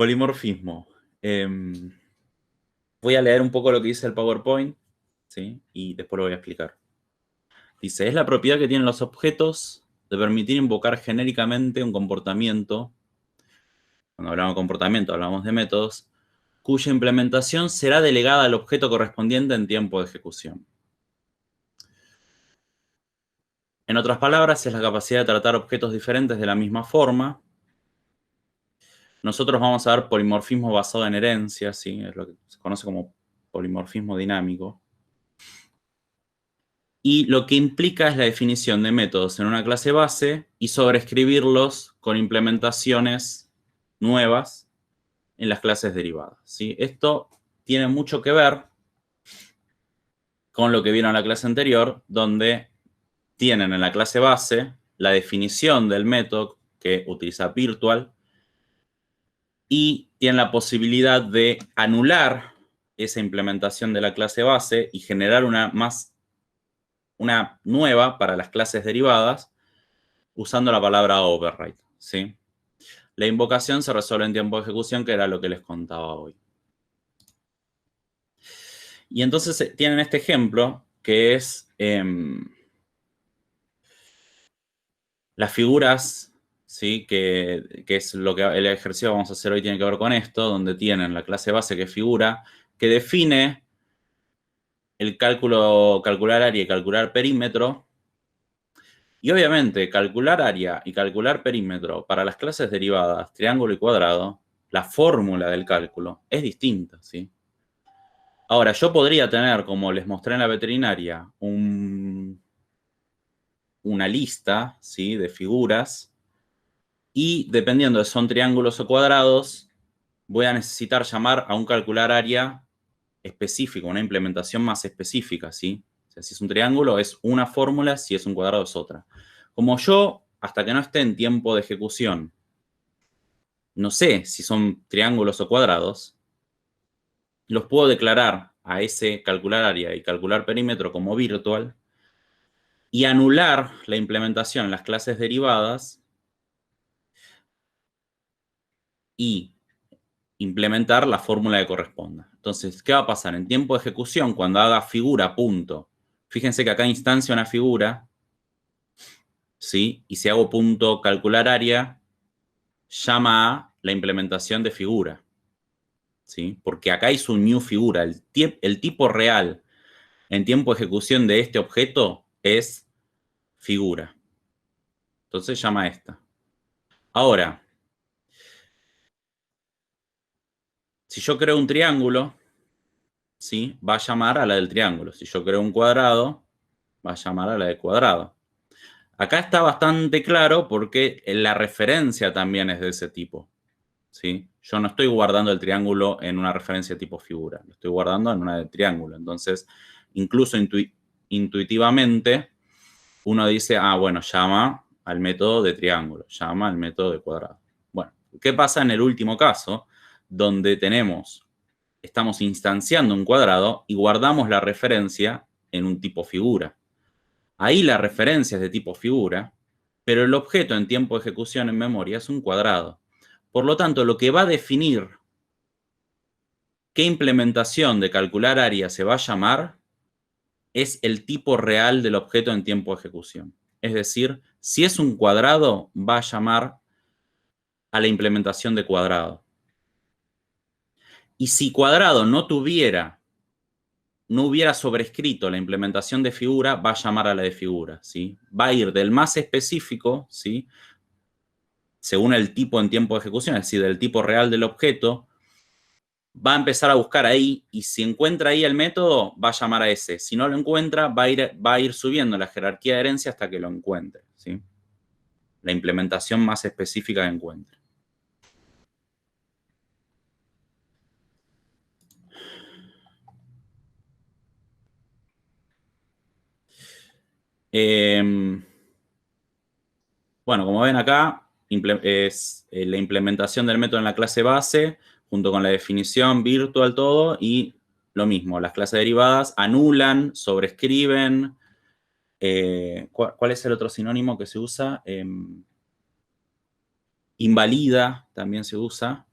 Polimorfismo. Voy a leer un poco lo que dice el PowerPoint, ¿sí? Y después lo voy a explicar. Dice, es la propiedad que tienen los objetos de permitir invocar genéricamente un comportamiento. Cuando hablamos de comportamiento, hablamos de métodos, cuya implementación será delegada al objeto correspondiente en tiempo de ejecución. En otras palabras, es la capacidad de tratar objetos diferentes de la misma forma. Nosotros vamos a ver polimorfismo basado en herencia, ¿sí? Es lo que se conoce como polimorfismo dinámico. Y lo que implica es la definición de métodos en una clase base y sobreescribirlos con implementaciones nuevas en las clases derivadas, ¿sí? Esto tiene mucho que ver con lo que vieron en la clase anterior, donde tienen en la clase base la definición del método que utiliza Virtual y tienen la posibilidad de anular esa implementación de la clase base y generar una nueva para las clases derivadas usando la palabra override, ¿sí? La invocación se resuelve en tiempo de ejecución, que era lo que les contaba hoy. Y entonces tienen este ejemplo, que es las figuras, ¿sí? Que es lo que el ejercicio que vamos a hacer hoy tiene que ver con esto, donde tienen la clase base que es figura, que define el calcular área y calcular perímetro. Y obviamente, calcular área y calcular perímetro para las clases derivadas, triángulo y cuadrado, la fórmula del cálculo es distinta, ¿sí? Ahora, yo podría tener, como les mostré en la veterinaria, una lista, ¿sí? De figuras y dependiendo de si son triángulos o cuadrados, voy a necesitar llamar a un calcular área específico, una implementación más específica, ¿sí? O sea, si es un triángulo es una fórmula, si es un cuadrado es otra. Como yo, hasta que no esté en tiempo de ejecución, no sé si son triángulos o cuadrados, los puedo declarar a ese calcular área y calcular perímetro como virtual y anular la implementación en las clases derivadas y implementar la fórmula que corresponda. Entonces, ¿qué va a pasar? En tiempo de ejecución, cuando haga figura, punto. Fíjense que acá instancia una figura, ¿sí? Y si hago punto calcular área, llama a la implementación de figura, ¿sí? Porque acá hizo un new figura. El tipo real en tiempo de ejecución de este objeto es figura. Entonces llama a esta. Ahora, si yo creo un triángulo, ¿sí? Va a llamar a la del triángulo. Si yo creo un cuadrado, va a llamar a la del cuadrado. Acá está bastante claro porque la referencia también es de ese tipo, ¿sí? Yo no estoy guardando el triángulo en una referencia tipo figura, lo estoy guardando en una de triángulo. Entonces, incluso intuitivamente, uno dice, ah, bueno, llama al método de triángulo, llama al método de cuadrado. Bueno, ¿qué pasa en el último caso? Donde estamos instanciando un cuadrado y guardamos la referencia en un tipo figura. Ahí la referencia es de tipo figura, pero el objeto en tiempo de ejecución en memoria es un cuadrado. Por lo tanto, lo que va a definir qué implementación de calcular área se va a llamar es el tipo real del objeto en tiempo de ejecución. Es decir, si es un cuadrado, va a llamar a la implementación de cuadrado. Y si cuadrado no hubiera sobrescrito la implementación de figura, va a llamar a la de figura, ¿sí? Va a ir del más específico, ¿sí? Según el tipo en tiempo de ejecución, es decir, del tipo real del objeto, va a empezar a buscar ahí y si encuentra ahí el método, va a llamar a ese. Si no lo encuentra, va a ir subiendo la jerarquía de herencia hasta que lo encuentre, ¿sí? La implementación más específica que encuentre. Bueno, como ven acá, es la implementación del método en la clase base, junto con la definición virtual, todo, y lo mismo, las clases derivadas anulan, sobrescriben. ¿Cuál es el otro sinónimo que se usa? Invalida, también se usa.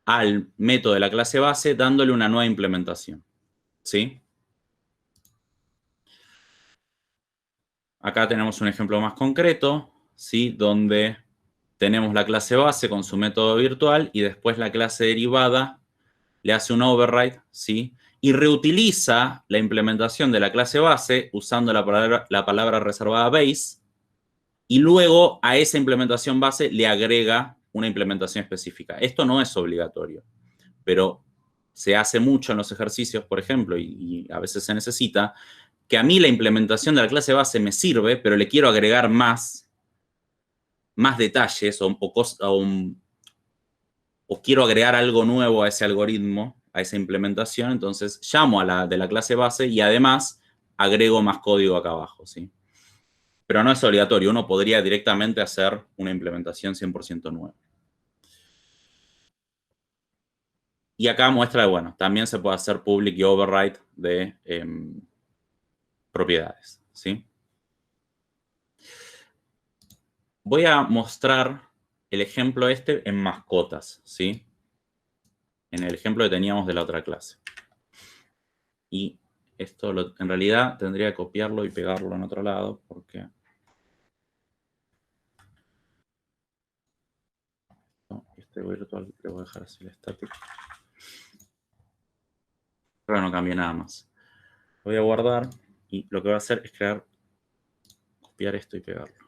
al método de la clase base dándole una nueva implementación. ¿Sí? Acá tenemos un ejemplo más concreto, ¿sí? Donde tenemos la clase base con su método virtual y después la clase derivada le hace un override, ¿sí? Y reutiliza la implementación de la clase base usando la palabra reservada base y luego a esa implementación base le agrega una implementación específica. Esto no es obligatorio, pero se hace mucho en los ejercicios, por ejemplo, y a veces se necesita, que a mí la implementación de la clase base me sirve, pero le quiero agregar más detalles o quiero agregar algo nuevo a ese algoritmo, a esa implementación, entonces llamo a la de la clase base y además agrego más código acá abajo, ¿sí? Pero no es obligatorio, uno podría directamente hacer una implementación 100% nueva. Y acá muestra, bueno, también se puede hacer public y override de propiedades, ¿sí? Voy a mostrar el ejemplo este en mascotas, ¿sí? En el ejemplo que teníamos de la otra clase. Y esto en realidad tendría que copiarlo y pegarlo en otro lado porque... No, este virtual le voy a dejar así el static. Pero no cambia nada más. Lo voy a guardar y lo que voy a hacer es copiar esto y pegarlo.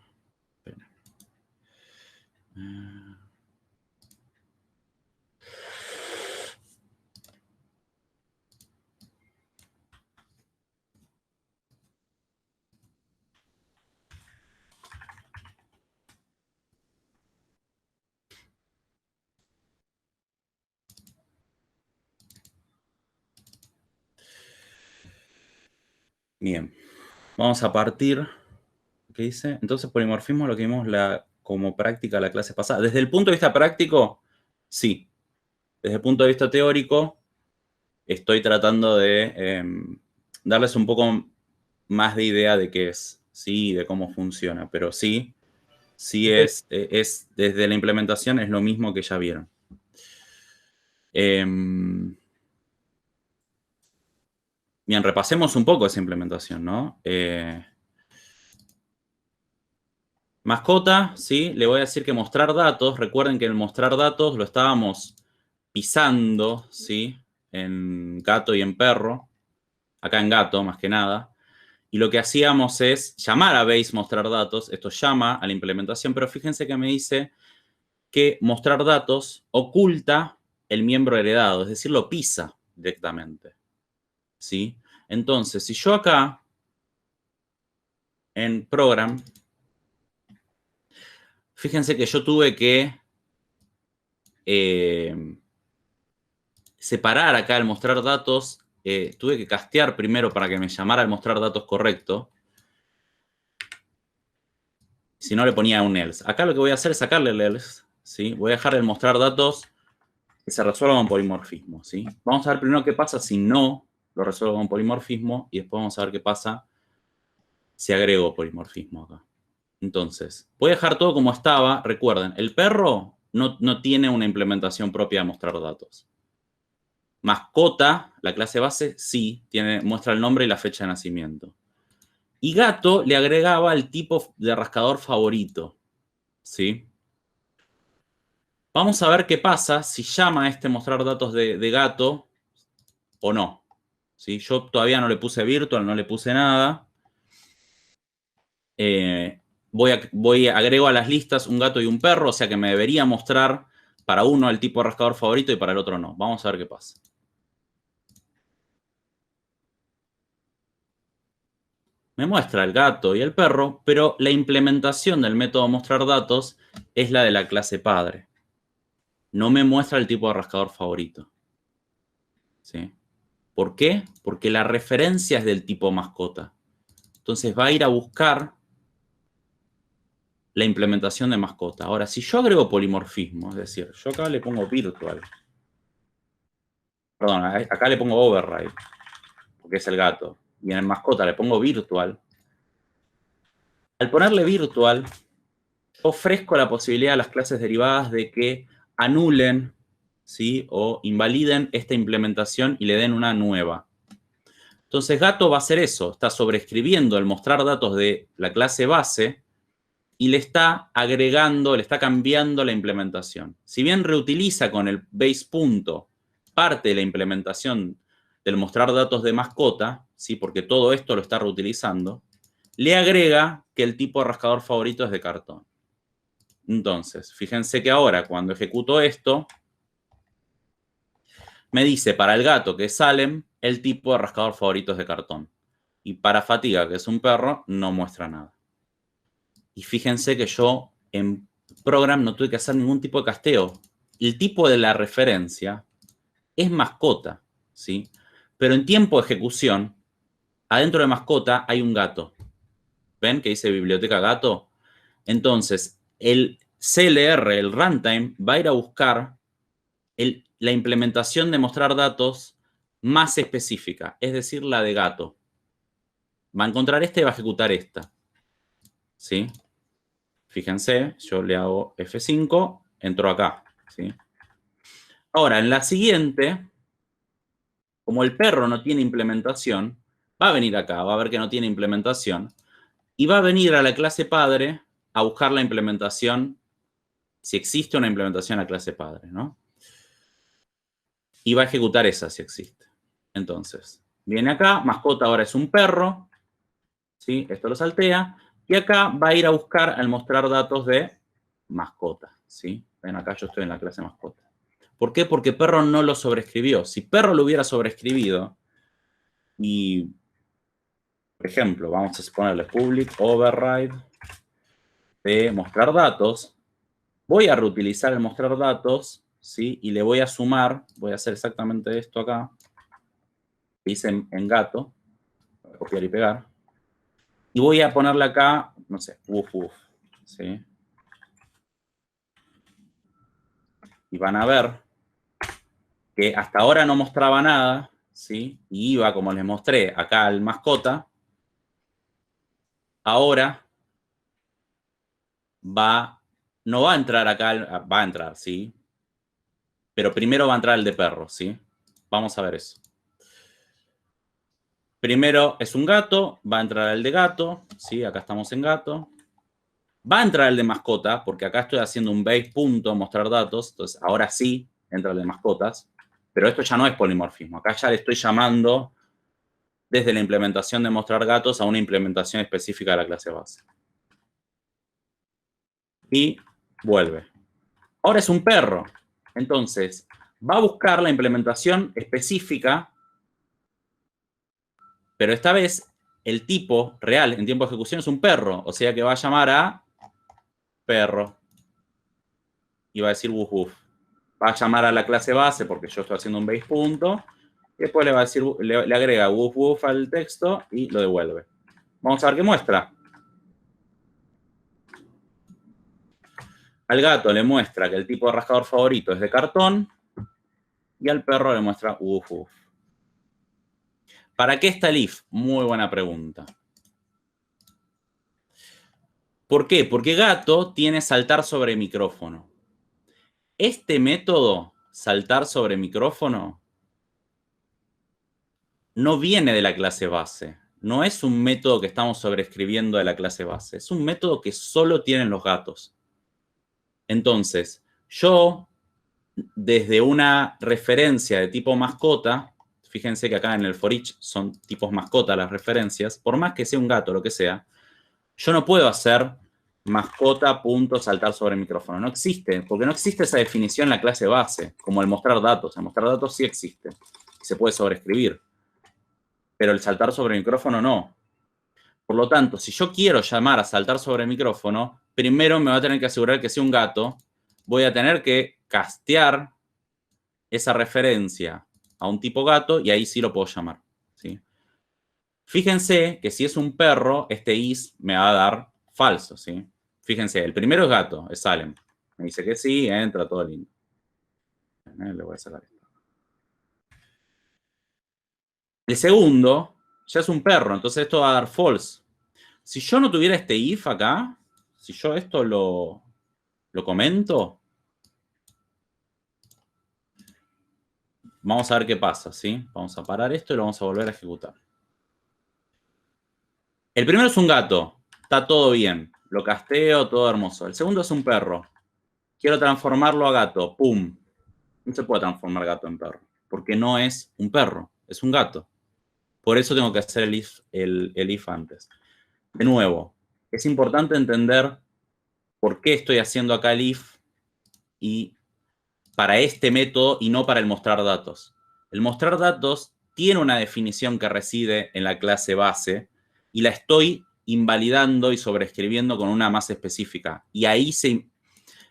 Bien, vamos a partir, ¿qué dice? Entonces, polimorfismo, lo que vimos como práctica la clase pasada. Desde el punto de vista práctico, sí. Desde el punto de vista teórico, estoy tratando de darles un poco más de idea de qué es, sí, de cómo funciona, pero sí es desde la implementación es lo mismo que ya vieron. Bien, repasemos un poco esa implementación, ¿no? Mascota, ¿sí? Le voy a decir que mostrar datos. Recuerden que el mostrar datos lo estábamos pisando, ¿sí? En gato y en perro. Acá en gato, más que nada. Y lo que hacíamos es llamar a base mostrar datos. Esto llama a la implementación, pero fíjense que me dice que mostrar datos oculta el miembro heredado, es decir, lo pisa directamente, ¿sí? Entonces, si yo acá en program, fíjense que yo tuve que separar acá el mostrar datos, tuve que castear primero para que me llamara el mostrar datos correcto. Si no, le ponía un else. Acá lo que voy a hacer es sacarle el else, ¿sí? Voy a dejar el mostrar datos que se resuelva con polimorfismo, ¿sí? Vamos a ver primero qué pasa si no lo resuelvo con polimorfismo y después vamos a ver qué pasa si agrego polimorfismo acá. Entonces, voy a dejar todo como estaba. Recuerden, el perro no tiene una implementación propia de mostrar datos. Mascota, la clase base, sí, muestra el nombre y la fecha de nacimiento. Y gato le agregaba el tipo de rascador favorito, ¿sí? Vamos a ver qué pasa si llama a este mostrar datos de gato o no. ¿Sí? Yo todavía no le puse virtual, no le puse nada. Agrego a las listas un gato y un perro, o sea que me debería mostrar para uno el tipo de rascador favorito y para el otro no. Vamos a ver qué pasa. Me muestra el gato y el perro, pero la implementación del método mostrar datos es la de la clase padre. No me muestra el tipo de rascador favorito. ¿Sí? ¿Por qué? Porque la referencia es del tipo mascota. Entonces va a ir a buscar la implementación de mascota. Ahora, si yo agrego polimorfismo, es decir, yo acá le pongo virtual. Perdón, acá le pongo override, porque es el gato. Y en el mascota le pongo virtual. Al ponerle virtual, ofrezco la posibilidad a las clases derivadas de que anulen ¿sí? O invaliden esta implementación y le den una nueva. Entonces, gato va a hacer eso. Está sobreescribiendo el mostrar datos de la clase base y le está agregando, le está cambiando la implementación. Si bien reutiliza con el base punto parte de la implementación del mostrar datos de mascota, ¿sí? Porque todo esto lo está reutilizando, le agrega que el tipo de rascador favorito es de cartón. Entonces, fíjense que ahora cuando ejecuto esto, me dice para el gato, que es Salem, el tipo de rascador favorito es de cartón. Y para Fatiga, que es un perro, no muestra nada. Y fíjense que yo en Program no tuve que hacer ningún tipo de casteo. El tipo de la referencia es mascota, ¿sí? Pero en tiempo de ejecución, adentro de mascota hay un gato. ¿Ven que dice biblioteca gato? Entonces, el CLR, el runtime, va a ir a buscar la implementación de mostrar datos más específica, es decir, la de gato. Va a encontrar esta y va a ejecutar esta. ¿Sí? Fíjense, yo le hago F5, entro acá. ¿Sí? Ahora, en la siguiente, como el perro no tiene implementación, va a venir acá, va a ver que no tiene implementación, y va a venir a la clase padre a buscar la implementación, si existe una implementación a la clase padre, ¿no? Y va a ejecutar esa si existe. Entonces, viene acá, mascota ahora es un perro, ¿sí? Esto lo saltea, y acá va a ir a buscar al mostrar datos de mascota, ¿sí? Ven acá, yo estoy en la clase mascota. ¿Por qué? Porque perro no lo sobrescribió. Si perro lo hubiera sobrescribido, y, por ejemplo, vamos a ponerle public override de mostrar datos, voy a reutilizar el mostrar datos, ¿sí? Y le voy a sumar, voy a hacer exactamente esto acá, que hice en gato, voy a copiar y pegar, y voy a ponerle acá, no sé, uf, ¿sí? Y van a ver que hasta ahora no mostraba nada, ¿sí? Y iba, como les mostré, acá al mascota. Ahora no va a entrar acá, va a entrar, ¿sí? Pero primero va a entrar el de perro, ¿sí? Vamos a ver eso. Primero es un gato, va a entrar el de gato, ¿sí? Acá estamos en gato. Va a entrar el de mascota, porque acá estoy haciendo un base punto, mostrar datos, entonces ahora sí entra el de mascotas, pero esto ya no es polimorfismo, acá ya le estoy llamando desde la implementación de mostrar gatos a una implementación específica de la clase base. Y vuelve. Ahora es un perro, entonces va a buscar la implementación específica, pero esta vez el tipo real en tiempo de ejecución es un perro, o sea que va a llamar a perro y va a decir woof woof. Va a llamar a la clase base porque yo estoy haciendo un base punto, y después le va a decir, le agrega woof woof al texto y lo devuelve. Vamos a ver qué muestra. Al gato le muestra que el tipo de rascador favorito es de cartón y al perro le muestra woof woof. ¿Para qué está el if? Muy buena pregunta. ¿Por qué? Porque gato tiene saltar sobre micrófono. Este método, saltar sobre micrófono, no viene de la clase base. No es un método que estamos sobreescribiendo de la clase base. Es un método que solo tienen los gatos. Entonces, yo, desde una referencia de tipo mascota, fíjense que acá en el for each son tipos mascota las referencias, por más que sea un gato o lo que sea, yo no puedo hacer mascota punto saltar sobre el micrófono. No existe, porque no existe esa definición en la clase base, como el mostrar datos. El mostrar datos sí existe, se puede sobreescribir, pero el saltar sobre el micrófono no. Por lo tanto, si yo quiero llamar a saltar sobre el micrófono, primero me voy a tener que asegurar que sea un gato, voy a tener que castear esa referencia a un tipo gato y ahí sí lo puedo llamar, ¿sí? Fíjense que si es un perro, este is me va a dar falso, ¿sí? Fíjense, el primero es gato, es Salem. Me dice que sí, entra, todo lindo. Le voy a sacar esto. El segundo ya es un perro, entonces esto va a dar false. Si yo no tuviera este if acá, si yo esto lo comento, vamos a ver qué pasa, ¿sí? Vamos a parar esto y lo vamos a volver a ejecutar. El primero es un gato. Está todo bien. Lo casteo, todo hermoso. El segundo es un perro. Quiero transformarlo a gato. ¡Pum! No se puede transformar gato en perro. Porque no es un perro. Es un gato. Por eso tengo que hacer el if antes. De nuevo, es importante entender por qué estoy haciendo acá el if y para este método y no para el mostrar datos. El mostrar datos tiene una definición que reside en la clase base y la estoy invalidando y sobreescribiendo con una más específica. Y ahí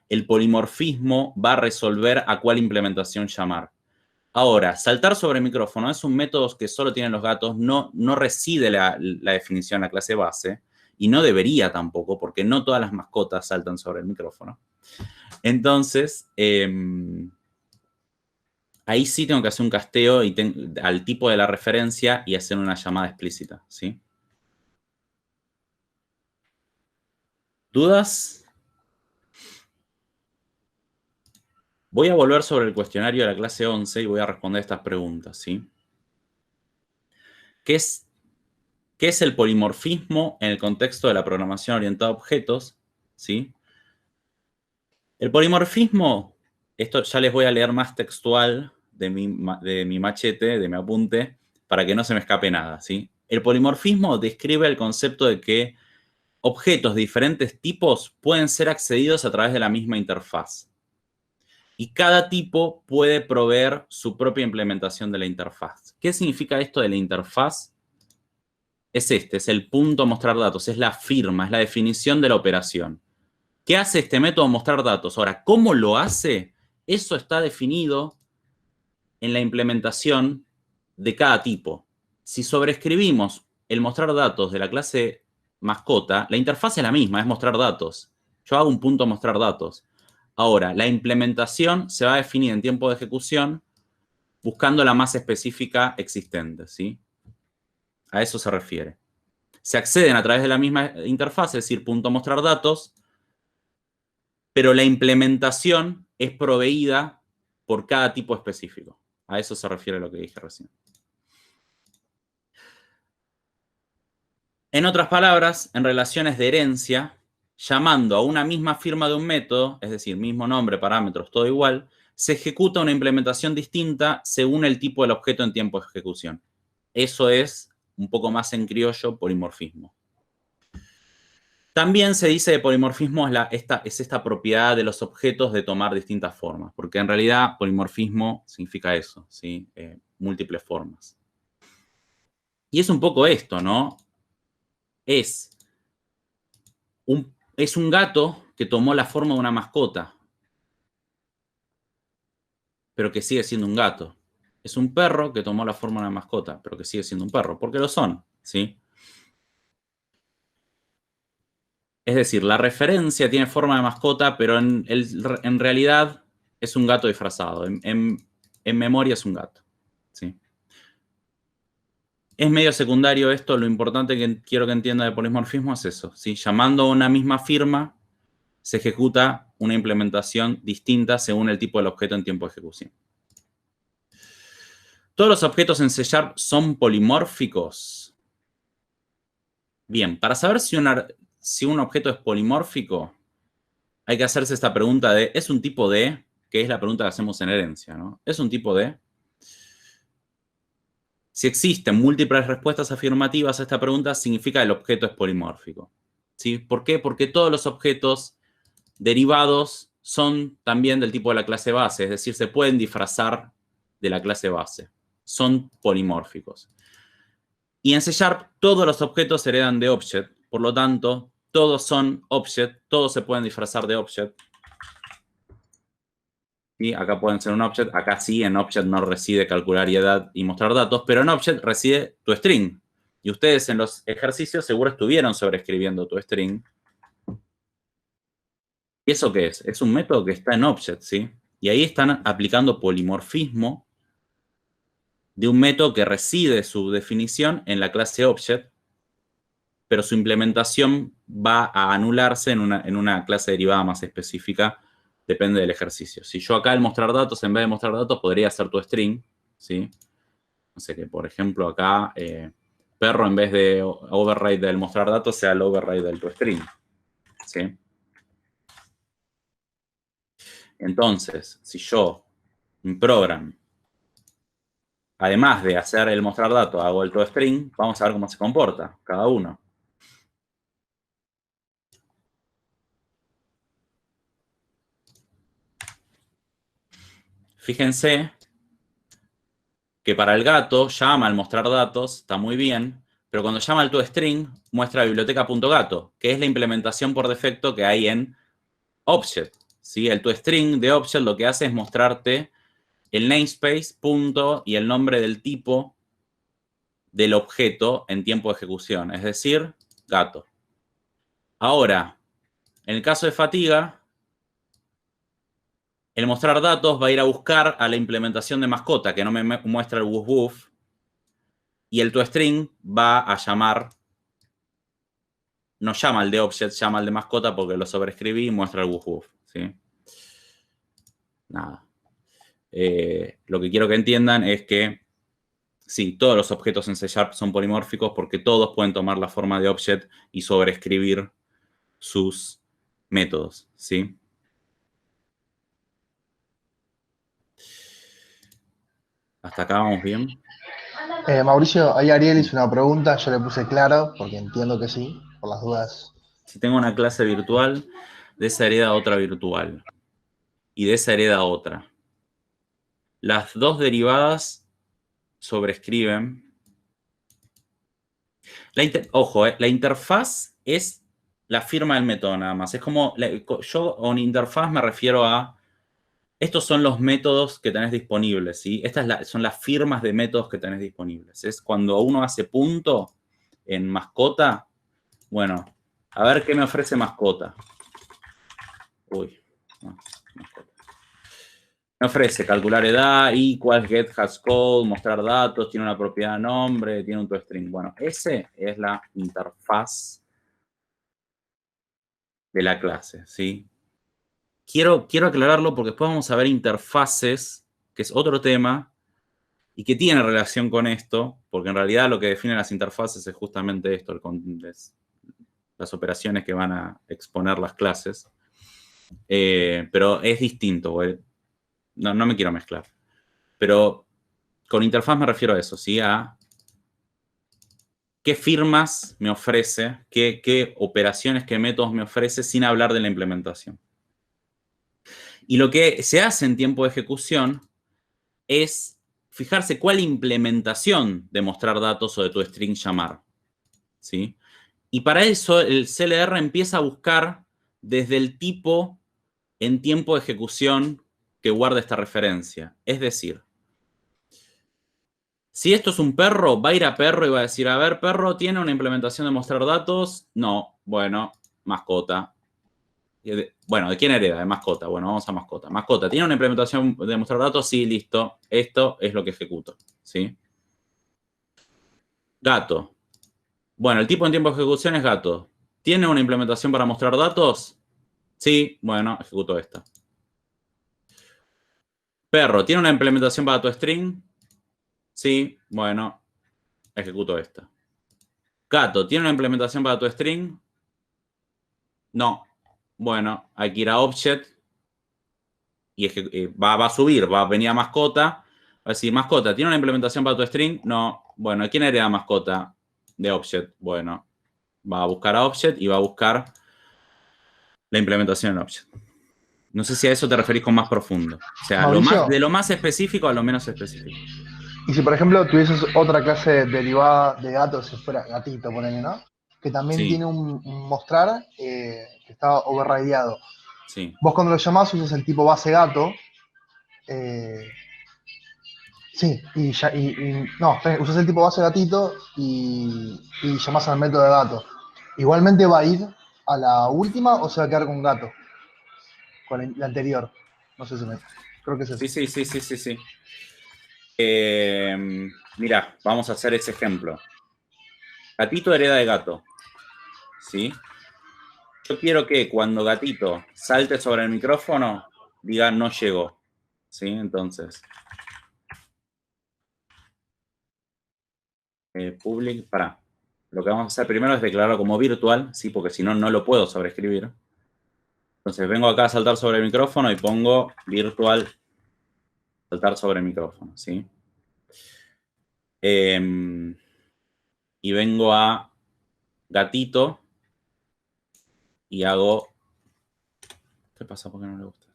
el polimorfismo va a resolver a cuál implementación llamar. Ahora, saltar sobre micrófono es un método que solo tienen los gatos, no reside la definición en la clase base y no debería tampoco, porque no todas las mascotas saltan sobre el micrófono. Entonces, ahí sí tengo que hacer un casteo al tipo de la referencia y hacer una llamada explícita, ¿sí? ¿Dudas? Voy a volver sobre el cuestionario de la clase 11 y voy a responder estas preguntas, ¿sí? ¿Qué es el polimorfismo en el contexto de la programación orientada a objetos? ¿Sí? El polimorfismo, esto ya les voy a leer más textual de mi machete, de mi apunte, para que no se me escape nada, ¿sí? El polimorfismo describe el concepto de que objetos de diferentes tipos pueden ser accedidos a través de la misma interfaz. Y cada tipo puede proveer su propia implementación de la interfaz. ¿Qué significa esto de la interfaz? Es el punto mostrar datos, es la firma, es la definición de la operación. ¿Qué hace este método mostrar datos? Ahora, ¿cómo lo hace? Eso está definido en la implementación de cada tipo. Si sobreescribimos el mostrar datos de la clase mascota, la interfaz es la misma, es mostrar datos. Yo hago un punto mostrar datos. Ahora, la implementación se va a definir en tiempo de ejecución buscando la más específica existente, ¿sí? A eso se refiere. Se acceden a través de la misma interfaz, es decir, punto mostrar datos, pero la implementación es proveída por cada tipo específico. A eso se refiere lo que dije recién. En otras palabras, en relaciones de herencia, llamando a una misma firma de un método, es decir, mismo nombre, parámetros, todo igual, se ejecuta una implementación distinta según el tipo del objeto en tiempo de ejecución. Eso es, un poco más en criollo, polimorfismo. También se dice que polimorfismo es esta propiedad de los objetos de tomar distintas formas, porque en realidad polimorfismo significa eso, ¿sí? Múltiples formas. Y es un poco esto, ¿no? Es un gato que tomó la forma de una mascota, pero que sigue siendo un gato. Es un perro que tomó la forma de una mascota, pero que sigue siendo un perro, porque lo son, ¿sí? Es decir, la referencia tiene forma de mascota, pero en realidad es un gato disfrazado. En memoria es un gato, ¿sí? Es medio secundario esto, lo importante que quiero que entienda de polimorfismo es eso, ¿sí? Llamando a una misma firma, se ejecuta una implementación distinta según el tipo del objeto en tiempo de ejecución. ¿Todos los objetos en C# son polimórficos? Bien, para saber si un objeto es polimórfico, hay que hacerse esta pregunta de, ¿es un tipo D? Que es la pregunta que hacemos en herencia, ¿no? ¿Es un tipo D? Si existen múltiples respuestas afirmativas a esta pregunta, significa que el objeto es polimórfico, ¿sí? ¿Por qué? Porque todos los objetos derivados son también del tipo de la clase base, es decir, se pueden disfrazar de la clase base. Son polimórficos. Y en C# todos los objetos heredan de object, por lo tanto, todos son object, todos se pueden disfrazar de object. ¿Sí? Acá pueden ser un object, acá sí, en object no reside calcular y edad y mostrar datos, pero en object reside tu string. Y ustedes en los ejercicios seguro estuvieron sobreescribiendo tu string. ¿Y eso qué es? Es un método que está en object, ¿sí? Y ahí están aplicando polimorfismo de un método que reside su definición en la clase object, pero su implementación va a anularse en una clase derivada más específica, depende del ejercicio. Si yo acá al mostrar datos, en vez de mostrar datos, podría hacer tu string, ¿sí? No sé, que por ejemplo acá perro en vez de override del mostrar datos sea el override del toString, ¿sí? Entonces, si yo en program, además de hacer el mostrar datos, hago el toString, vamos a ver cómo se comporta cada uno. Fíjense que para el gato llama al mostrar datos, está muy bien, pero cuando llama al toString muestra biblioteca.gato, que es la implementación por defecto que hay en Object, ¿sí? El toString de Object lo que hace es mostrarte el namespace, punto, y el nombre del tipo del objeto en tiempo de ejecución, es decir, gato. Ahora, en el caso de fatiga, el mostrar datos va a ir a buscar a la implementación de mascota, que no me muestra el woof woof, y el toString va a llamar, no llama al de object, llama al de mascota porque lo sobreescribí y muestra el woof woof, ¿sí? Nada. Lo que quiero que entiendan es que sí, todos los objetos en C# son polimórficos porque todos pueden tomar la forma de object y sobreescribir sus métodos, ¿sí? ¿Hasta acá vamos bien? Mauricio, ahí Ariel hizo una pregunta, yo le puse claro, porque entiendo que sí, por las dudas. Si tengo una clase virtual, de esa hereda otra virtual. Y de esa hereda otra. Las dos derivadas sobrescriben. Ojo, la interfaz es la firma del método nada más. Es como, yo con interfaz me refiero a, estos son los métodos que tenés disponibles, ¿sí? Estas son las firmas de métodos que tenés disponibles. Es cuando uno hace punto en mascota, bueno, a ver qué me ofrece mascota. Uy, no, mascota. Me ofrece calcular edad, equals, get has code, mostrar datos, tiene una propiedad nombre, tiene un toString. Bueno, ese es la interfaz de la clase, ¿sí? Quiero aclararlo porque después vamos a ver interfaces, que es otro tema, y que tiene relación con esto, porque en realidad lo que define las interfaces es justamente esto, las operaciones que van a exponer las clases. Pero es distinto, güey. No me quiero mezclar. Pero con interfaz me refiero a eso, ¿sí? A qué firmas me ofrece, qué operaciones, qué métodos me ofrece sin hablar de la implementación. Y lo que se hace en tiempo de ejecución es fijarse cuál implementación de mostrar datos o de toString llamar, ¿sí? Y para eso el CLR empieza a buscar desde el tipo en tiempo de ejecución que guarda esta referencia. Es decir, si esto es un perro, va a ir a perro y va a decir, a ver, perro, ¿tiene una implementación de mostrar datos? No, bueno, mascota. Bueno, ¿de quién hereda? De mascota. Bueno, vamos a mascota. Mascota, ¿tiene una implementación de mostrar datos? Sí, listo. Esto es lo que ejecuto, ¿sí? Gato. Bueno, el tipo en tiempo de ejecución es gato. ¿Tiene una implementación para mostrar datos? Sí, bueno, ejecuto esta. Perro, ¿tiene una implementación para toString? Sí, bueno, ejecuto esta. Gato, ¿tiene una implementación para toString? No. Bueno, hay que ir a Object y va a subir, va a venir a mascota. Va a decir, mascota, ¿tiene una implementación para toString? No. Bueno, ¿quién hereda mascota de Object? Bueno, va a buscar a Object y va a buscar la implementación en Object. No sé si a eso te referís con más profundo. O sea, Mauricio, de lo más específico a lo menos específico. y si por ejemplo tuvieses otra clase derivada de gato, si fuera gatito, ponele, ¿no? Que también Sí, tiene un mostrar que está overrideado. sí. Vos cuando lo llamás usas el tipo base gato. eh, sí, no, usas el tipo base gatito y llamás al método de gato. Igualmente va a ir a la última o se va a quedar con gato, con la anterior. No sé si me. Creo que es eso. Sí, sí, sí, sí, sí, sí. Mira, vamos a hacer ese ejemplo. Gatito hereda de gato. ¿Sí? Yo quiero que cuando gatito salte sobre el micrófono, diga no llegó. ¿Sí? Entonces, public, para. Lo que vamos a hacer primero es declararlo como virtual, ¿sí? Porque si no, no lo puedo sobreescribir. Entonces vengo acá a saltar sobre el micrófono y pongo virtual saltar sobre el micrófono, ¿sí? Y vengo a gatito y hago... ¿Qué pasa? ¿Por qué no le gusta?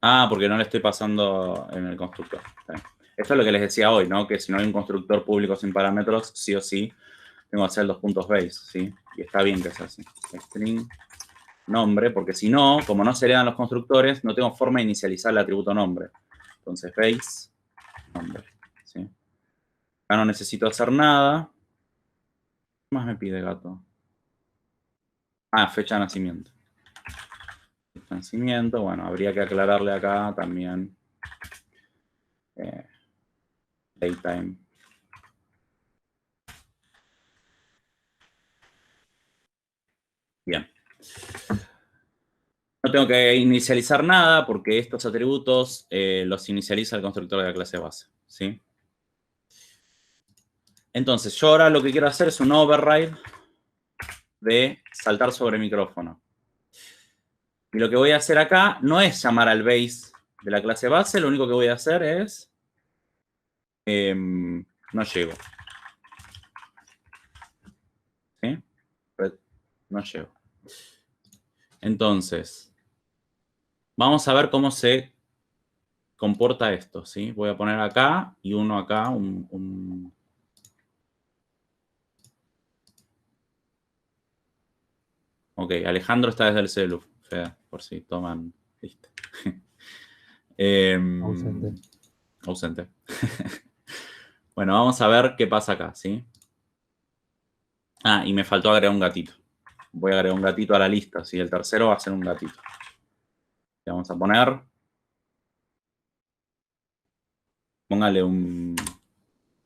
Ah, porque no le estoy pasando en el constructor. Esto es lo que les decía hoy, ¿no? Que si no hay un constructor público sin parámetros, sí o sí, tengo que hacer los puntos base, ¿sí? Y está bien que sea así. String nombre, porque si no, como no se heredan los constructores, no tengo forma de inicializar el atributo nombre. Entonces, base, nombre, ¿sí? Acá no necesito hacer nada. ¿Qué más me pide gato? Ah, fecha de nacimiento. Fecha de nacimiento, bueno, habría que aclararle acá también datetime. Bien. No tengo que inicializar nada porque estos atributos los inicializa el constructor de la clase base, ¿sí? Entonces, yo ahora lo que quiero hacer es un override de saltar sobre el micrófono. Y lo que voy a hacer acá no es llamar al base de la clase base, lo único que voy a hacer es... no llego. ¿Sí? No llego. Entonces, vamos a ver cómo se comporta esto, ¿sí? Voy a poner acá y uno acá, Ok, Alejandro está desde el celu, Fede, por si toman lista. Ausente. Ausente. Bueno, vamos a ver qué pasa acá, ¿sí? Ah, y me faltó agregar un gatito. Voy a agregar un gatito a la lista, ¿sí? El tercero va a ser un gatito. Le vamos a poner... Póngale un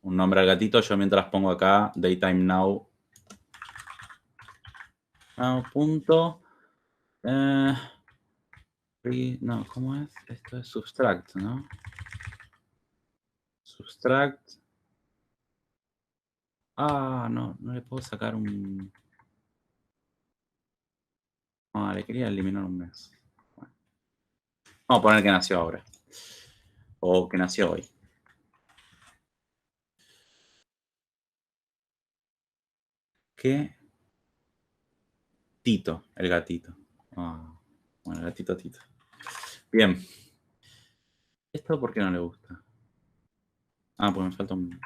nombre al gatito. Yo mientras pongo acá daytime now. Punto. No, ¿cómo es? Esto es subtract, ¿no? Subtract. Ah, no le puedo sacar un... Ah, le quería eliminar un mes. Bueno. Vamos a poner que nació ahora. O que nació hoy. ¿Qué? Tito, el gatito. Ah, bueno, el gatito Tito. Bien. ¿Esto por qué no le gusta? Ah, pues me falta un...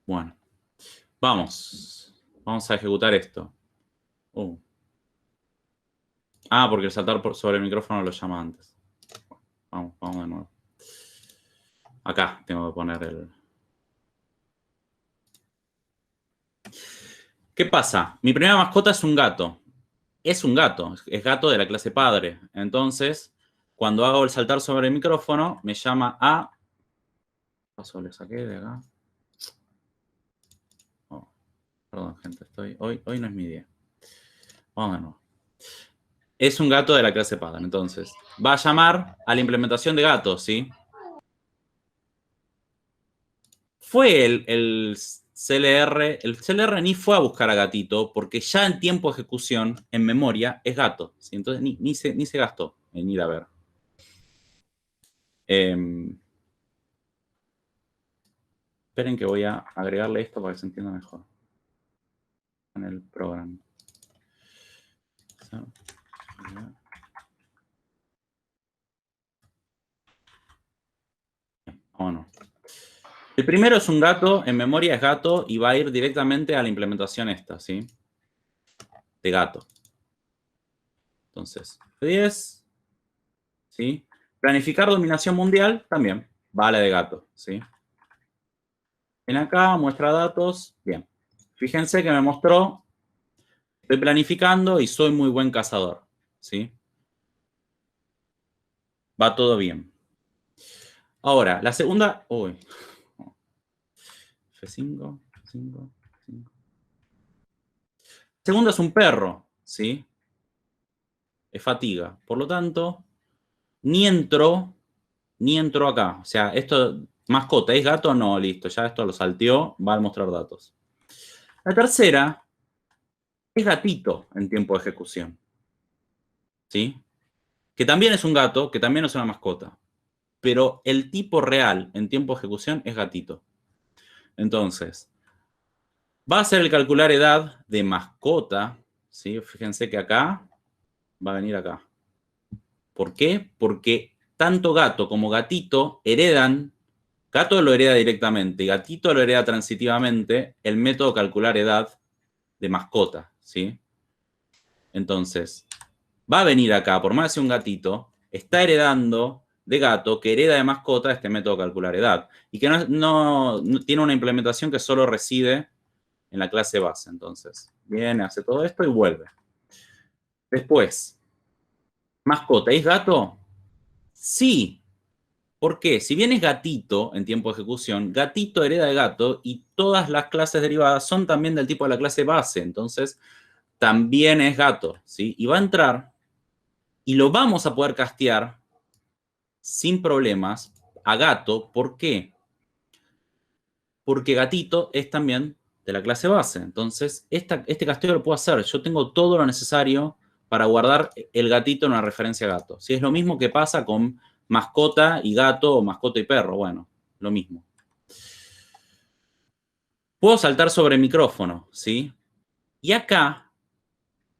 Bueno. Vamos. Vamos a ejecutar esto. Ah, porque el saltar sobre el micrófono lo llama antes. Vamos de nuevo. Acá tengo que poner el... ¿Qué pasa? Mi primera mascota es un gato. Es un gato, es gato de la clase padre. Entonces, cuando hago el saltar sobre el micrófono, me llama a... Paso, le saqué de acá. Oh, perdón, gente, hoy no es mi día. Vamos de nuevo. Es un gato de la clase padre. Entonces, va a llamar a la implementación de gatos, ¿sí? Fue el CLR, el CLR ni fue a buscar a gatito, porque ya en tiempo de ejecución, en memoria, es gato. ¿sí? Entonces ni se gastó en ir a ver. Esperen que voy a agregarle esto para que se entienda mejor. En el programa. Bueno. El primero es un gato, en memoria es gato, y va a ir directamente a la implementación esta, ¿sí? De gato. Entonces, 10, ¿sí? Planificar dominación mundial, también, vale de gato, ¿sí? En acá, muestra datos, bien. Fíjense que me mostró, estoy planificando y soy muy buen cazador, ¿sí? Va todo bien. Ahora, la segunda, uy. F5, 5, 5. Segundo es un perro, ¿sí? es fatiga. Por lo tanto, ni entró acá. O sea, esto, mascota, ¿es gato? No, listo, ya esto lo salteó, va a mostrar datos. La tercera es gatito en tiempo de ejecución. ¿Sí? Que también es un gato, que también es una mascota. Pero el tipo real en tiempo de ejecución es gatito. Entonces, va a ser el calcular edad de mascota. ¿Sí? Fíjense que acá va a venir acá. ¿Por qué? Porque tanto gato como gatito heredan, gato lo hereda directamente y gatito lo hereda transitivamente el método calcular edad de mascota, ¿sí? Entonces, va a venir acá, por más que sea un gatito, está heredando de gato que hereda de mascota este método calcular edad y que no tiene una implementación que solo reside en la clase base. Entonces, viene, hace todo esto y vuelve. Después, mascota, ¿es gato? Sí. ¿Por qué? Si bien es gatito en tiempo de ejecución, gatito hereda de gato y todas las clases derivadas son también del tipo de la clase base. Entonces, también es gato, ¿sí? Y va a entrar y lo vamos a poder castear sin problemas a gato. ¿Por qué? Porque gatito es también de la clase base. Entonces, este casteo lo puedo hacer. Yo tengo todo lo necesario para guardar el gatito en una referencia a gato. ¿Sí? Es lo mismo que pasa con mascota y gato o mascota y perro. Bueno, lo mismo. Puedo saltar sobre micrófono, ¿sí? Y acá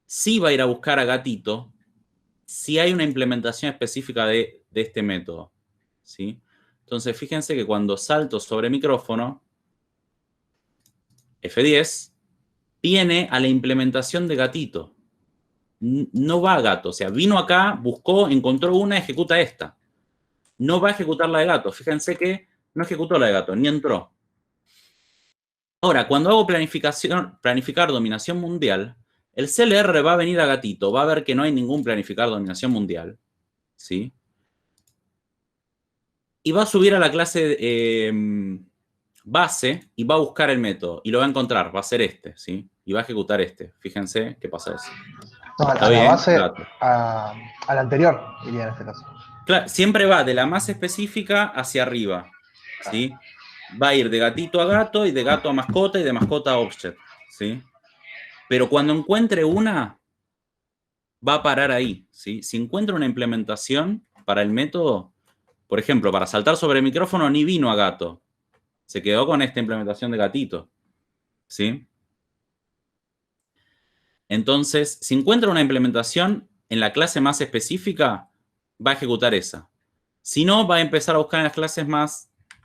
sí va a ir a buscar a gatito si hay una implementación específica de este método, ¿sí? Entonces, fíjense que cuando salto sobre micrófono, F10, viene a la implementación de gatito. No va a gato, o sea, vino acá, buscó, encontró una, ejecuta esta. No va a ejecutar la de gato. Fíjense que no ejecutó la de gato, ni entró. Ahora, cuando hago planificar dominación mundial, el CLR va a venir a gatito, va a ver que no hay ningún planificar dominación mundial, ¿sí? Y va a subir a la clase base y va a buscar el método. Y lo va a encontrar, va a ser este, ¿sí? Y va a ejecutar este. Fíjense qué pasa eso. No, ¿Está a la bien? base, Gato. a la anterior, diría en este caso. Claro, siempre va de la más específica hacia arriba, ¿sí? Va a ir de gatito a gato y de gato a mascota y de mascota a object, ¿sí? Pero cuando encuentre una, va a parar ahí, ¿sí? Si encuentra una implementación para el método, por ejemplo, para saltar sobre el micrófono, ni vino a gato. Se quedó con esta implementación de gatito, ¿sí? Entonces, si encuentra una implementación en la clase más específica, va a ejecutar esa. Si no, va a empezar a buscar en las clases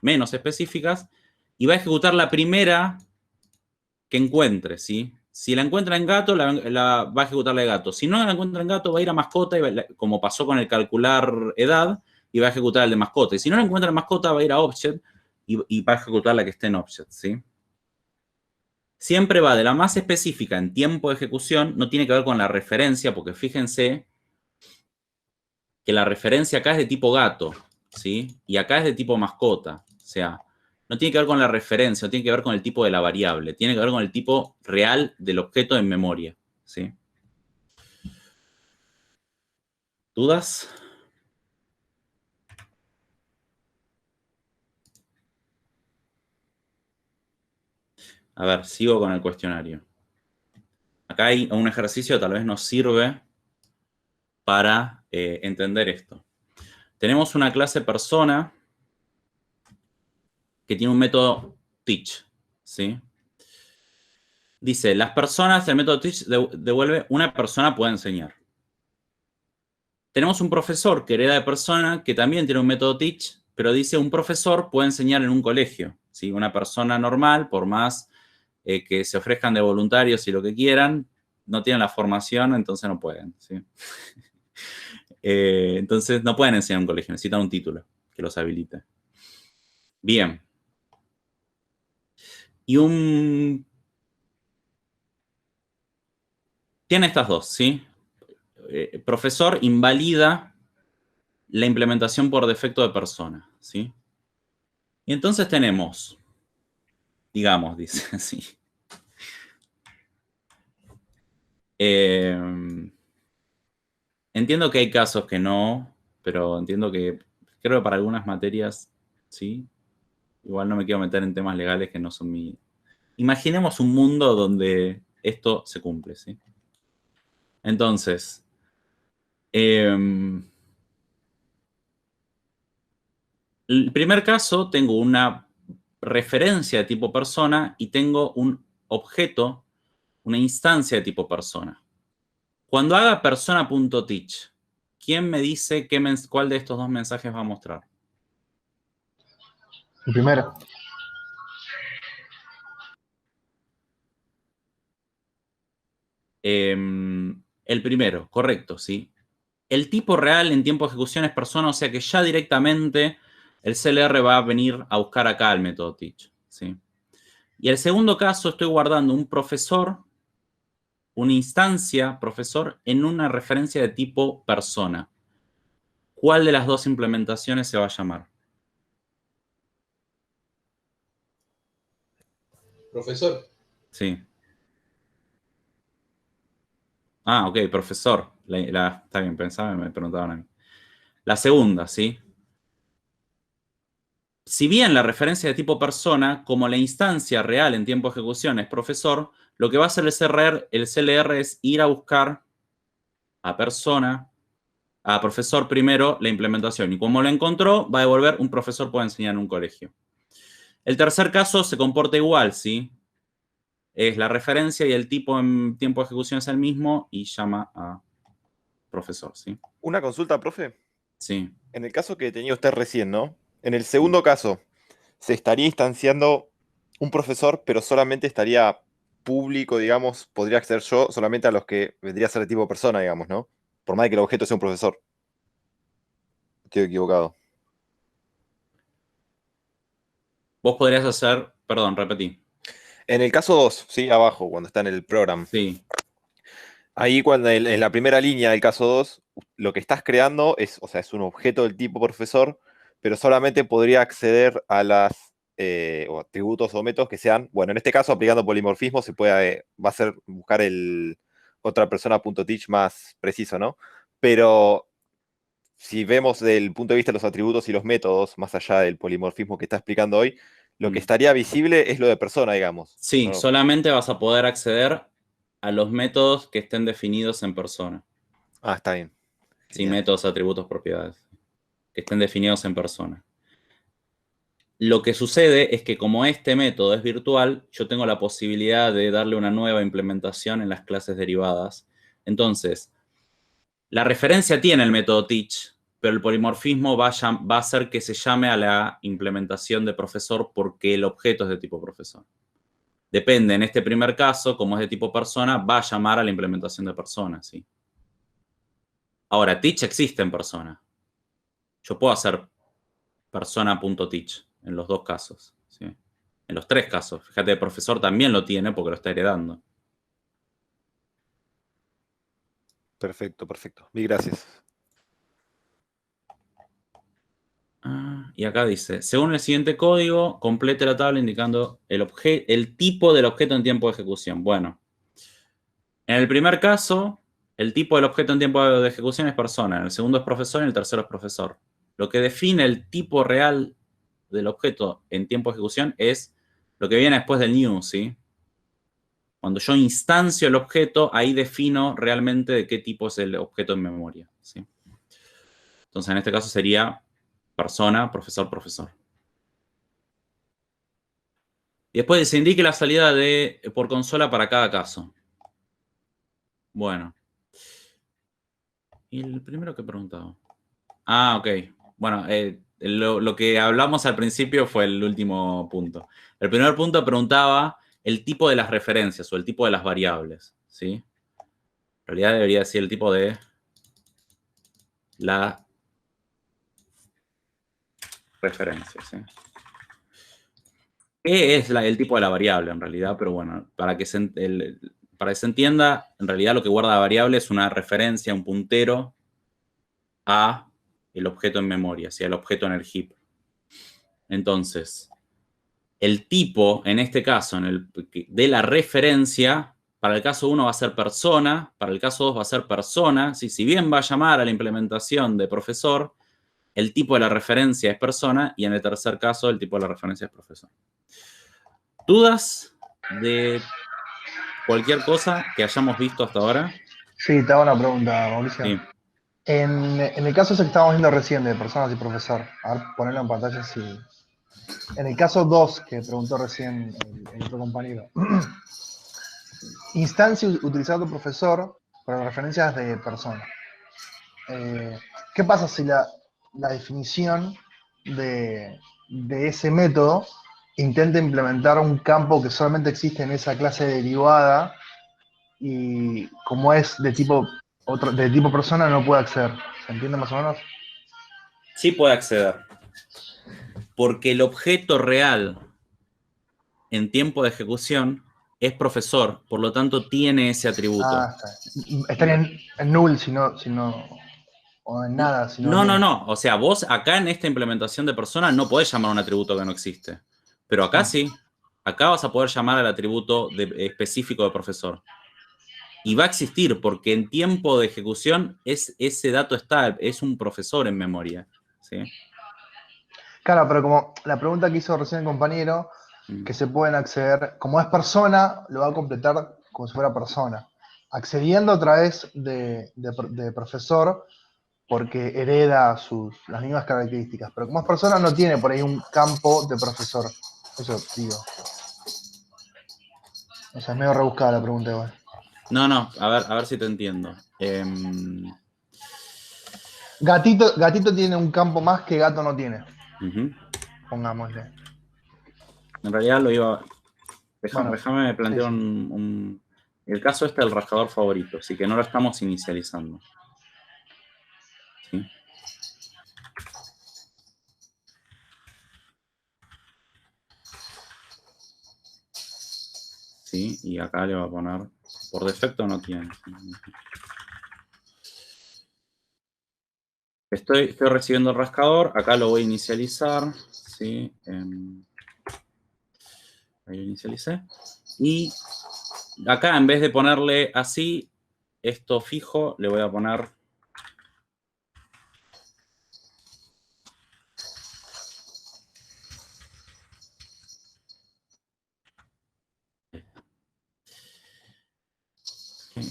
menos específicas y va a ejecutar la primera que encuentre, ¿sí? Si la encuentra en gato, va a ejecutar la de gato. Si no la encuentra en gato, va a ir a mascota, como pasó con el calcular edad, y va a ejecutar el de mascota. Y si no la encuentra en mascota, va a ir a object y va a ejecutar la que esté en object, ¿sí? Siempre va de la más específica en tiempo de ejecución, no tiene que ver con la referencia, porque fíjense que la referencia acá es de tipo gato, ¿sí? Y acá es de tipo mascota. O sea, no tiene que ver con la referencia, no tiene que ver con el tipo de la variable, tiene que ver con el tipo real del objeto en memoria, ¿sí? ¿Dudas? A ver, sigo con el cuestionario. Acá hay un ejercicio que tal vez nos sirve para entender esto. Tenemos una clase persona que tiene un método teach, ¿sí? Dice, las personas, el método teach devuelve una persona puede enseñar. Tenemos un profesor que hereda de persona que también tiene un método teach, pero dice un profesor puede enseñar en un colegio, ¿sí? Una persona normal, por más que se ofrezcan de voluntarios y lo que quieran, no tienen la formación, entonces no pueden, ¿sí? Entonces no pueden enseñar en un colegio, necesitan un título que los habilite. Bien. Y tiene estas dos, ¿sí? Profesor invalida la implementación por defecto de persona, ¿sí? Y entonces tenemos, digamos, dice así. entiendo que hay casos que no, pero entiendo que creo que para algunas materias sí. Igual no me quiero meter en temas legales que no son mi... Imaginemos un mundo donde esto se cumple, ¿sí? Entonces, el primer caso, tengo una referencia de tipo persona y tengo un objeto, una instancia de tipo persona. Cuando haga persona.teach, ¿quién me dice cuál de estos dos mensajes va a mostrar? El primero. El primero, correcto, ¿sí? El tipo real en tiempo de ejecución es persona, o sea que ya directamente el CLR va a venir a buscar acá el método teach, ¿sí? Y el segundo caso, estoy guardando un profesor, una instancia profesor, en una referencia de tipo persona. ¿Cuál de las dos implementaciones se va a llamar? Profesor. Sí. Ah, ok, profesor. Está bien, pensaba, me preguntaban a mí. La segunda, ¿sí? Si bien la referencia de tipo persona, como la instancia real en tiempo de ejecución es profesor, lo que va a hacer el CLR es ir a buscar a persona, a profesor primero la implementación. Y como lo encontró, va a devolver un profesor puede enseñar en un colegio. El tercer caso se comporta igual, ¿sí? Es la referencia y el tipo en tiempo de ejecución es el mismo y llama a profesor, ¿sí? Una consulta, profe. Sí. En el caso que tenía usted recién, ¿no? En el segundo caso, se estaría instanciando un profesor, pero solamente estaría público, digamos, podría acceder yo solamente a los que vendría a ser de tipo persona, digamos, ¿no? Por más de que el objeto sea un profesor. Estoy equivocado. Vos podrías hacer, perdón, repetí. En el caso 2, ¿sí? Abajo, cuando está en el programa. Sí. Ahí cuando en la primera línea del caso 2, lo que estás creando es, o sea, es un objeto del tipo profesor, pero solamente podría acceder a las o atributos o métodos que sean, bueno, en este caso aplicando polimorfismo se puede, va a ser buscar el otra persona.teach más preciso, ¿no? Pero si vemos desde el punto de vista de los atributos y los métodos, más allá del polimorfismo que está explicando hoy, lo que estaría visible es lo de persona, digamos. Sí, ¿no? solamente vas a poder acceder a los métodos que estén definidos en persona. Ah, está bien. Sí, Genial. métodos, atributos, propiedades. Que estén definidos en persona. Lo que sucede es que como este método es virtual, yo tengo la posibilidad de darle una nueva implementación en las clases derivadas. Entonces, la referencia tiene el método teach, pero el polimorfismo va a hacer que se llame a la implementación de profesor porque el objeto es de tipo profesor. Depende, en este primer caso, como es de tipo persona, va a llamar a la implementación de persona, ¿sí? Ahora, teach existe en persona. Yo puedo hacer persona.teach en los dos casos, ¿sí? En los tres casos. Fíjate, el profesor también lo tiene porque lo está heredando. Perfecto, perfecto. Mil gracias. Y acá dice, según el siguiente código, complete la tabla indicando el tipo del objeto en tiempo de ejecución. Bueno, en el primer caso, el tipo del objeto en tiempo de ejecución es persona. En el segundo es profesor y en el tercero es profesor. Lo que define el tipo real del objeto en tiempo de ejecución es lo que viene después del new, ¿sí? Cuando yo instancio el objeto, ahí defino realmente de qué tipo es el objeto en memoria, ¿sí? Entonces, en este caso sería persona, profesor, profesor. Y después se indique la salida por consola para cada caso. Bueno. ¿Y el primero que preguntaba? Ah, ok. Bueno, lo que hablamos al principio fue el último punto. El primer punto preguntaba el tipo de las referencias o el tipo de las variables, ¿sí? En realidad debería decir el tipo de la referencia, ¿sí? ¿Qué es el tipo de la variable en realidad? Pero bueno, para que se entienda, en realidad lo que guarda la variable es una referencia, un puntero a el objeto en memoria, ¿sí? El objeto en el heap. Entonces, el tipo, en este caso, de la referencia, Para el caso 1 va a ser persona, para el caso 2 va a ser persona. ¿Sí? Si bien va a llamar a la implementación de profesor, el tipo de la referencia es persona, y en el tercer caso el tipo de la referencia es profesor. ¿Dudas de cualquier cosa que hayamos visto hasta ahora? Sí, te hago una pregunta, Mauricio. Sí. En el caso ese que estábamos viendo recién de personas y profesor, a ver, ponerlo en pantalla si... En el caso 2 que preguntó recién el otro compañero, instancia utilizada por profesor para referencias de persona. ¿Qué pasa si la definición de ese método intenta implementar un campo que solamente existe en esa clase derivada y como es de tipo persona no puede acceder? ¿Se entiende más o menos? Sí puede acceder. Porque el objeto real en tiempo de ejecución es profesor, por lo tanto tiene ese atributo. Ah, está. Estaría en null si no, o en nada si no lo No, no, tiene. no. O sea, vos acá en esta implementación de persona no podés llamar a un atributo que no existe. Pero acá sí. Acá vas a poder llamar al atributo específico de profesor. Y va a existir, porque en tiempo de ejecución ese dato está, es un profesor en memoria. ¿Sí? Claro, pero como la pregunta que hizo recién el compañero, que se pueden acceder, como es persona, lo va a completar como si fuera persona, accediendo a través de profesor porque hereda las mismas características, pero como es persona no tiene por ahí un campo de profesor. Eso digo. O sea, es medio rebuscada la pregunta igual. No, no, a ver si te entiendo. Gatito tiene un campo más que gato no tiene, pongámosle. En realidad lo iba... Bueno, Déjame sí, plantear sí. el caso este del rascador favorito, así que no lo estamos inicializando. ¿Sí? ¿Sí? Y acá le va a poner... Por defecto no tiene. Estoy recibiendo el rascador, acá lo voy a inicializar. ¿Sí? Ahí lo inicialicé. Y acá en vez de ponerle así, esto fijo, le voy a poner...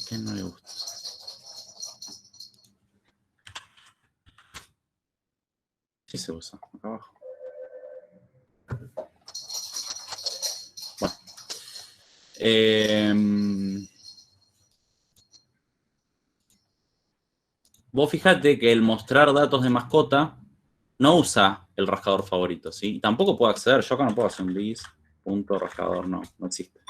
¿Qué no le gusta? Sí se usa, acá abajo. Bueno. Vos fíjate que el mostrar datos de mascota no usa el rascador favorito, ¿sí? Tampoco puedo acceder, yo acá no puedo hacer un list.rascador, no existe.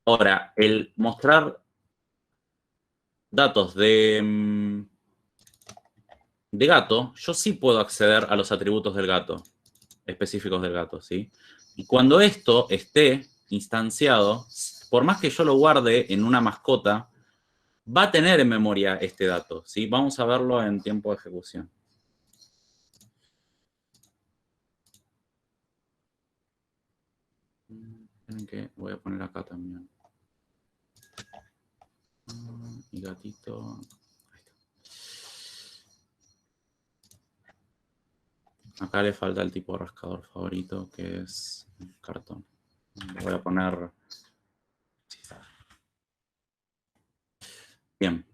Ahora, el mostrar datos de gato, yo sí puedo acceder a los atributos del gato, específicos del gato, ¿sí? Y cuando esto esté instanciado, por más que yo lo guarde en una mascota, va a tener en memoria este dato, ¿sí? Vamos a verlo en tiempo de ejecución. Que voy a poner acá también. Y gatito. Ahí está. Acá le falta el tipo de rascador favorito, que es cartón. Le voy a poner... Bien.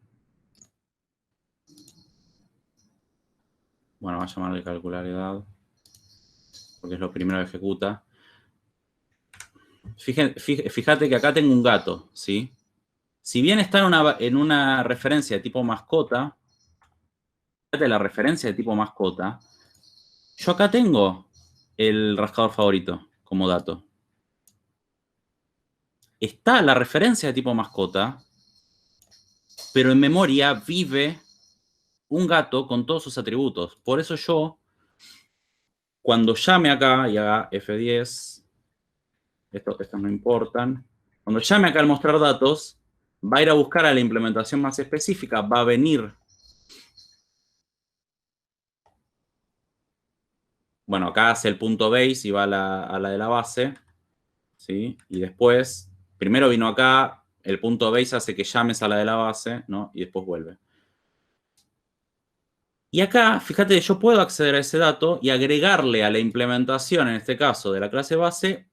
Bueno, va a llamarle calcular edad, porque es lo primero que ejecuta. Fíjate que acá tengo un gato, ¿sí? Si bien está en una referencia de tipo mascota, fíjate la referencia de tipo mascota, yo acá tengo el rascador favorito como dato. Está la referencia de tipo mascota, pero en memoria vive un gato con todos sus atributos. Por eso yo, cuando llame acá y haga F10, estos no importan, cuando llame acá al mostrar datos, va a ir a buscar a la implementación más específica, va a venir... Bueno, acá hace el punto base y va a la de la base, ¿sí? Y después, primero vino acá, el punto base hace que llames a la de la base, ¿no? Y después vuelve. Y acá, fíjate, yo puedo acceder a ese dato y agregarle a la implementación, en este caso, de la clase base,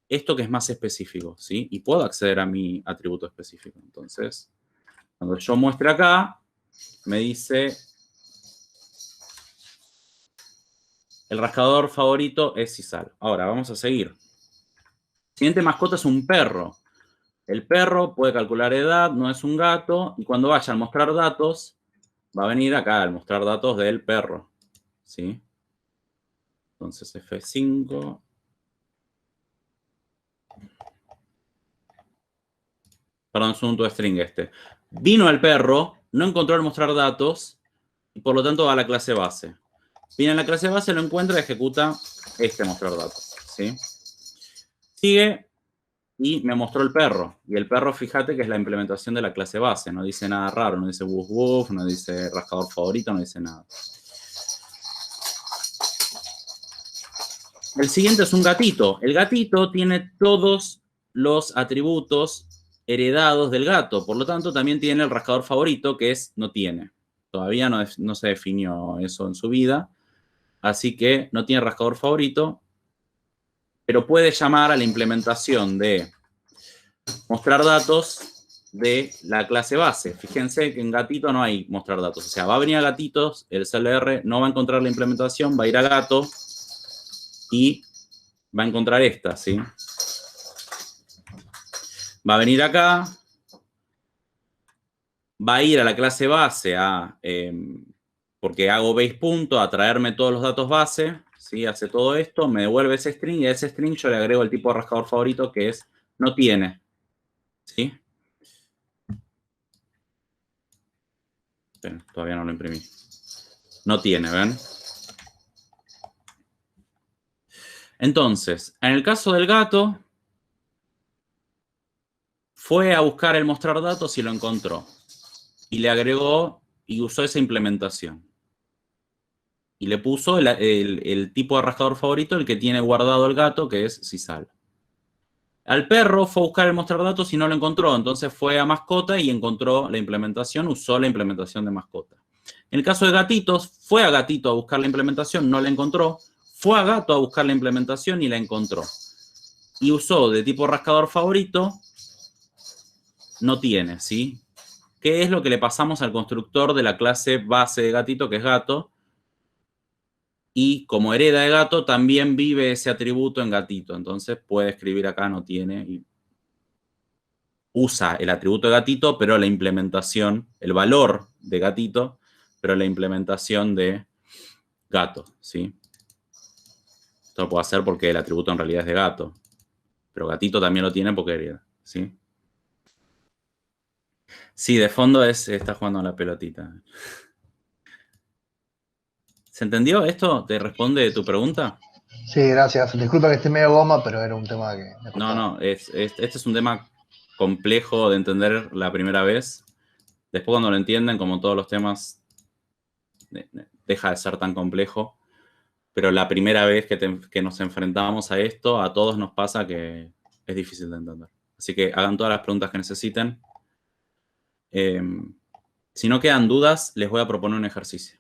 esto que es más específico, ¿sí? Y puedo acceder a mi atributo específico. Entonces, cuando yo muestre acá, me dice, el rascador favorito es sisal. Ahora, vamos a seguir. Siguiente mascota es un perro. El perro puede calcular edad, no es un gato, y cuando vaya a mostrar datos, va a venir acá al mostrar datos del perro, ¿sí? Entonces, F5. Perdón, es un toString este. Vino el perro, no encontró el mostrar datos, y por lo tanto va a la clase base. Viene a la clase base, lo encuentra y ejecuta este mostrar datos, ¿sí? Sigue y me mostró el perro. Y el perro, fíjate que es la implementación de la clase base. No dice nada raro, no dice woof woof, no dice rascador favorito, no dice nada. El siguiente es un gatito. El gatito tiene todos los atributos heredados del gato. Por lo tanto, también tiene el rascador favorito, que es no tiene. Todavía no se definió eso en su vida. Así que no tiene rascador favorito, pero puede llamar a la implementación de mostrar datos de la clase base. Fíjense que en gatito no hay mostrar datos. O sea, va a venir a gatitos, el CLR no va a encontrar la implementación, va a ir a gato y va a encontrar esta, ¿sí? Va a venir acá, va a ir a la clase base porque hago base punto, a traerme todos los datos base, ¿sí? Hace todo esto, me devuelve ese string y a ese string yo le agrego el tipo de rascador favorito que es no tiene, ¿sí? Esperen, todavía no lo imprimí. No tiene, ¿ven? Entonces, en el caso del gato, fue a buscar el mostrar datos y lo encontró. Y le agregó y usó esa implementación. Y le puso el tipo de rascador favorito, el que tiene guardado el gato, que es sisal. Al perro fue a buscar el mostrar datos y no lo encontró. Entonces fue a mascota y encontró la implementación, usó la implementación de mascota. En el caso de gatitos, fue a gatito a buscar la implementación, no la encontró. Fue a gato a buscar la implementación y la encontró. Y usó de tipo rascador favorito, no tiene, ¿sí? ¿Qué es lo que le pasamos al constructor de la clase base de gatito, que es gato? Y como hereda de gato, también vive ese atributo en gatito. Entonces puede escribir acá no tiene y usa el atributo de gatito, pero la implementación, el valor de gatito, pero la implementación de gato, ¿sí? Esto lo puedo hacer porque el atributo en realidad es de gato. Pero gatito también lo tiene porque hereda, ¿sí? Sí, de fondo está jugando a la pelotita. ¿Se entendió esto? ¿Te responde tu pregunta? Sí, gracias. Disculpa que esté medio goma, pero era un tema que me costaba. No, este es un tema complejo de entender la primera vez. Después cuando lo entienden, como todos los temas, deja de ser tan complejo. Pero la primera vez que nos enfrentamos a esto, a todos nos pasa que es difícil de entender. Así que hagan todas las preguntas que necesiten. Si no quedan dudas, les voy a proponer un ejercicio.